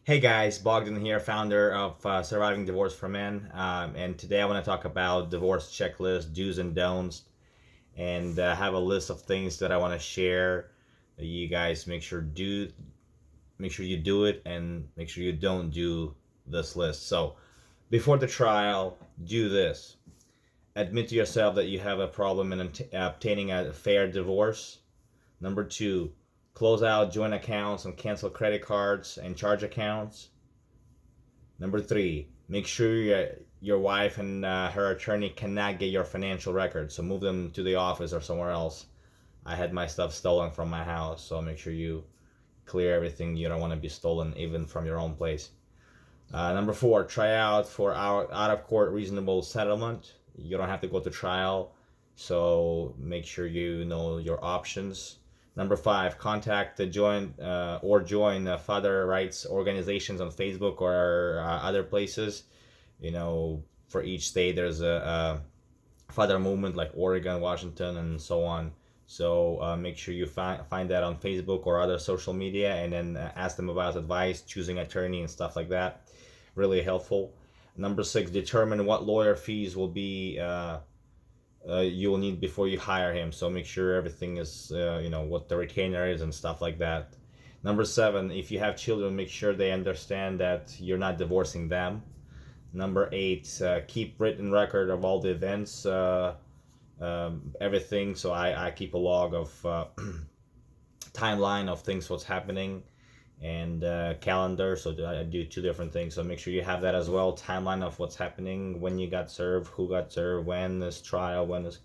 Hey guys, Bogdan here, founder of Surviving Divorce for Men. And today I want to talk about divorce checklist, do's and don'ts, and have a list of things that I want to share. You guys make sure you do it, and make sure you don't do this list. So, before the trial, do this. Admit to yourself that you have a problem in obtaining a fair divorce. Number two, close out joint accounts and cancel credit cards and charge accounts. Number three, make sure your wife and her attorney cannot get your financial records, so move them to the office or somewhere else. I had my stuff stolen from my house, so make sure you clear everything. You don't want to be stolen even from your own place. Number four, try out for out of court reasonable settlement. You don't have to go to trial, so make sure you know your options. Number five, contact the join father rights organizations on Facebook or other places. For each state, there's a father movement like Oregon, Washington, and so on. So make sure you find that on Facebook or other social media, and then ask them about advice, choosing attorney, and stuff like that. Really helpful. Number six, determine what lawyer fees will be you will need before you hire him. So make sure everything is, what the retainer is and stuff like that. Number seven, if you have children, make sure they understand that you're not divorcing them. Number eight, keep written record of all the events, everything. So I keep a log of timeline of things, what's happening, and calendar. So I do two different things. So make sure you have that as well. Timeline of what's happening, when you got served, who got served, when this trial, when this,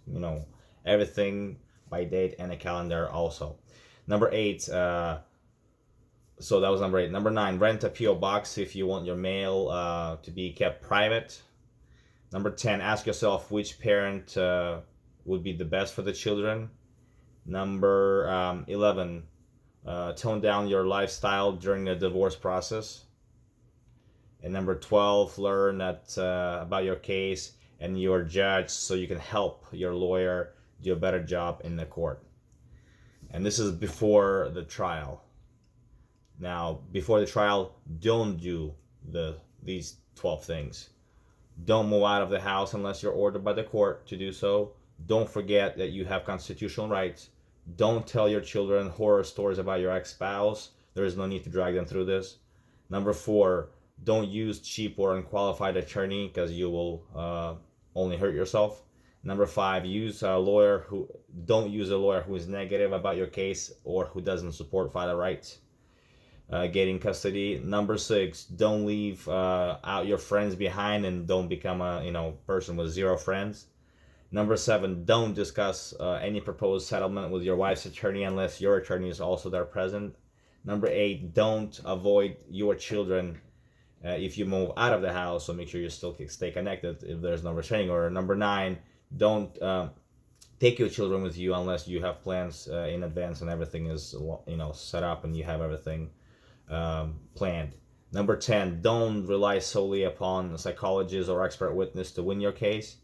everything by date, and a calendar also. Number eight. So that was number eight. Number nine, rent a PO box if you want your mail to be kept private. Number 10, ask yourself which parent would be the best for the children. Number 11, tone down your lifestyle during the divorce process. And number 12, learn that about your case and your judge, so you can help your lawyer do a better job in the court. And this is before the trial. Now, before the trial, don't do these 12 things. Don't move out of the house unless you're ordered by the court to do so. Don't forget that you have constitutional rights. Don't tell your children horror stories about your ex-spouse. There is no need to drag them through this. Number four, don't use cheap or unqualified attorney, because you will only hurt yourself. Number five, don't use a lawyer who is negative about your case or who doesn't support father rights. Getting custody. Number six, don't leave out your friends behind, and don't become a person with zero friends. Number seven, don't discuss any proposed settlement with your wife's attorney unless your attorney is also there present. Number eight, don't avoid your children if you move out of the house, so make sure you still stay connected if there's no restraining order. Number nine, don't take your children with you unless you have plans in advance and everything is set up and you have everything planned. Number 10, don't rely solely upon a psychologist or expert witness to win your case.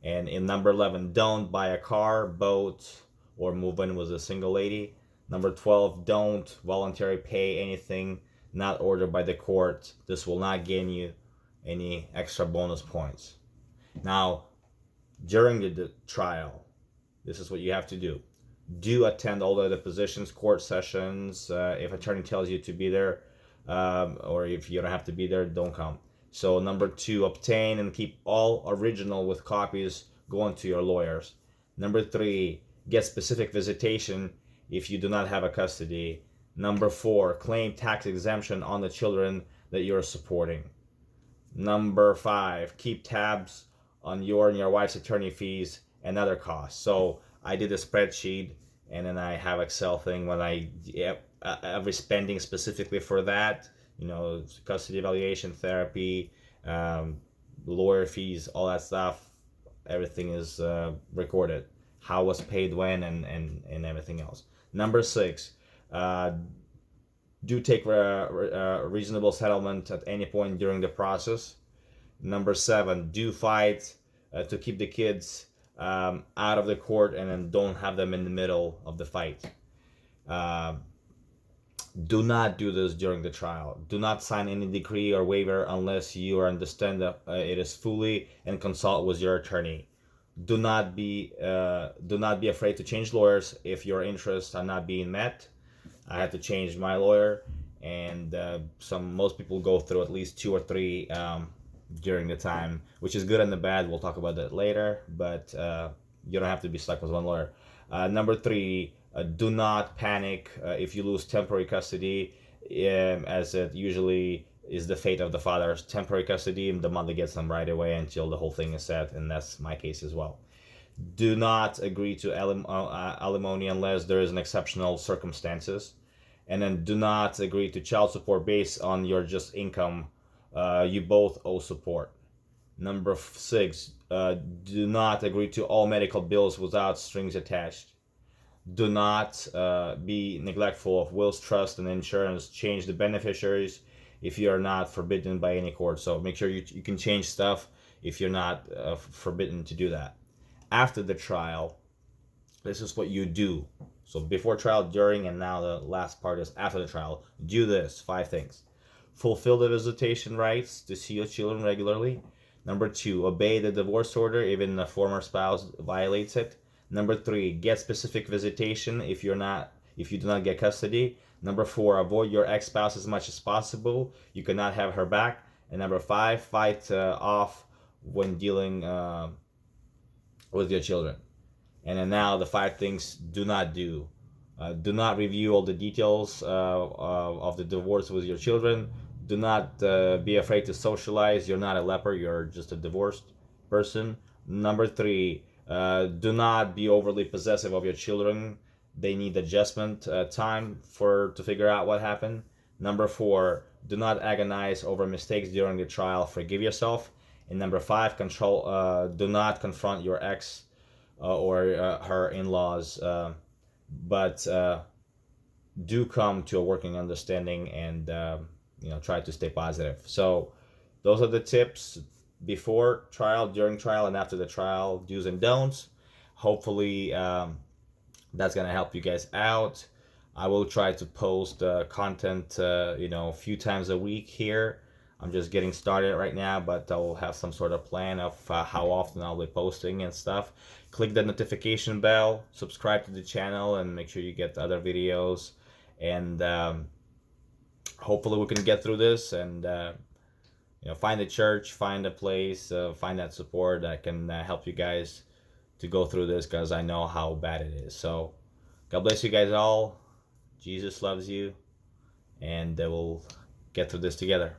And in number 11, don't buy a car, boat, or move in with a single lady. Number 12, don't voluntarily pay anything not ordered by the court. This will not gain you any extra bonus points. Now, during the trial, this is what you have to do. Do attend all the depositions, court sessions. If attorney tells you to be there, or if you don't have to be there, don't come. So number two, obtain and keep all original with copies going to your lawyers. Number three, get specific visitation if you do not have a custody. Number four, claim tax exemption on the children that you're supporting. Number five, keep tabs on your and your wife's attorney fees and other costs. So I did a spreadsheet, and then I have Excel thing when every spending specifically for that, custody evaluation, therapy, lawyer fees, all that stuff. Everything is recorded. How was paid when, and everything else. Number six, do take reasonable settlement at any point during the process. Number seven, do fight to keep the kids out of the court, and then don't have them in the middle of the fight. Do not do this during the trial. Do not sign any decree or waiver unless you understand that it is fully, and consult with your attorney. Do not be afraid to change lawyers if your interests are not being met. I had to change my lawyer, and most people go through at least two or three during the time, which is good and the bad. We'll talk about that later, but you don't have to be stuck with one lawyer. Number three, do not panic if you lose temporary custody, as it usually is the fate of the father's temporary custody, and the mother gets them right away until the whole thing is set, and that's my case as well. Do not agree to alimony unless there is an exceptional circumstances, and then do not agree to child support based on your just income. You both owe support. Number six, do not agree to all medical bills without strings attached. Do not be neglectful of wills, trust, and insurance. Change the beneficiaries if you are not forbidden by any court. So make sure you can change stuff if you're not forbidden to do that. After the trial, this is what you do. So before trial, during, and now the last part is after the trial. Do this, 5 things. Fulfill the visitation rights to see your children regularly. Number 2, obey the divorce order even the former spouse violates it. Number 3, get specific visitation if you do not get custody. Number 4, avoid your ex-spouse as much as possible. You cannot have her back. And number 5, fight off when dealing with your children. And then now the 5 things do not do. Do not review all the details of the divorce with your children. Do not be afraid to socialize. You're not a leper. You're just a divorced person. Number 3, do not be overly possessive of your children. They need adjustment time to figure out what happened. Number 4, do not agonize over mistakes during the trial. Forgive yourself. And number 5, do not confront your ex or her in-laws, but do come to a working understanding, and try to stay positive. So those are the tips before trial, during trial, and after the trial, do's and don'ts. Hopefully that's gonna help you guys out. I will try to post content a few times a week here. I'm just getting started right now, but I'll have some sort of plan of how often I'll be posting and stuff. Click the notification bell, subscribe to the channel, and make sure you get the other videos. And hopefully we can get through this and find a church, find a place, find that support that can help you guys to go through this, because I know how bad it is. So God bless you guys all. Jesus loves you, and we'll get through this together.